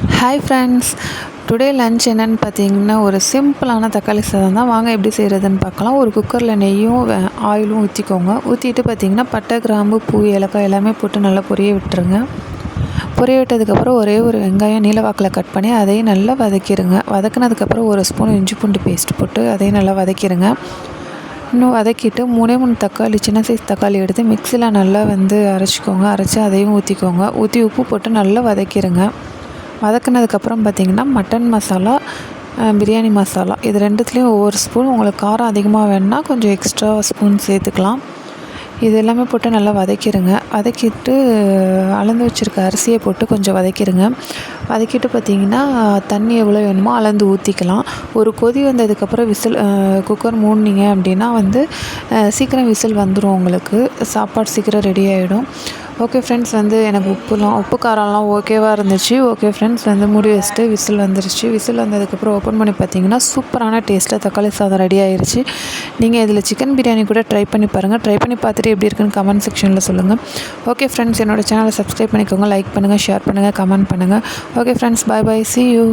Hi friends, today lunch என்னென்னு பார்த்தீங்கன்னா ஒரு சிம்பிளான தக்காளி சாதம் தான். வாங்க எப்படி செய்கிறதுன்னு பார்க்கலாம். ஒரு குக்கரில் நெய்யும் ஆயிலும் ஊற்றிக்கோங்க. ஊற்றிட்டு பார்த்தீங்கன்னா பட்டை, கிராம்பு, பூ, ஏலக்காய் எல்லாமே போட்டு நல்லா பொரிய விட்டுருங்க. பொரிய விட்டதுக்கப்புறம் ஒரே ஒரு வெங்காயம் நீல வாக்கில் கட் பண்ணி அதையும் நல்லா வதக்கிடுங்க. வதக்கினதுக்கப்புறம் ஒரு ஸ்பூன் இஞ்சி பூண்டு பேஸ்ட் போட்டு அதையும் நல்லா வதக்கிடுங்க. இன்னும் வதக்கிட்டு 3 தக்காளி, சின்ன சைஸ் தக்காளி எடுத்து மிக்சியில் நல்லா அரைச்சிக்கோங்க. அரைச்சி அதையும் ஊற்றிக்கோங்க. ஊற்றி உப்பு போட்டு நல்லா வதக்கிடுங்க. வதக்கினதுக்கப்புறம் பார்த்திங்கன்னா மட்டன் மசாலா, பிரியாணி மசாலா இது ரெண்டுத்துலேயும் ஒவ்வொரு ஸ்பூன். உங்களுக்கு காரம் அதிகமாக வேணுன்னா கொஞ்சம் எக்ஸ்ட்ரா ஸ்பூன் சேர்த்துக்கலாம். இது எல்லாமே போட்டு நல்லா வதக்கிடுங்க. வதக்கிட்டு அளந்து வச்சுருக்க அரிசியை போட்டு கொஞ்சம் வதக்கிடுங்க. வதக்கிட்டு பார்த்திங்கன்னா தண்ணி எவ்வளோ வேணுமோ அளந்து ஊற்றிக்கலாம். ஒரு கொதி வந்ததுக்கப்புறம் குக்கர் மூடினீங்க அப்படின்னா சீக்கிரம் விசில் வந்துடும். உங்களுக்கு சாப்பாடு சீக்கிரம் ரெடி ஆகிடும். ஓகே ஃப்ரெண்ட்ஸ், எனக்கு உப்பு காரம்லாம் ஓகேவாக இருந்துச்சு. ஓகே ஃப்ரெண்ட்ஸ், மூடி வச்சுட்டு விசில் வந்துருச்சு. விசில் வந்ததுக்கப்புறம் ஓப்பன் பண்ணி பார்த்தீங்கன்னா சூப்பரான டேஸ்ட்டில் தக்காளி சாதம் ரெடி ஆயிடுச்சு. நீங்கள் இதில் சிக்கன் பிரியாணி கூட ட்ரை பண்ணி பாருங்கள். ட்ரை பண்ணி பார்த்துட்டு எப்படி இருக்குன்னு கமெண்ட் செக்ஷனில் சொல்லுங்கள். ஓகே ஃப்ரெண்ட்ஸ், என்னோடய சேனலை சப்ஸ்கிரைப் பண்ணிக்கோங்க. லைக் பண்ணுங்கள், ஷேர் பண்ணுங்கள், கமெண்ட் பண்ணுங்கள். Okay friends, bye bye, see you.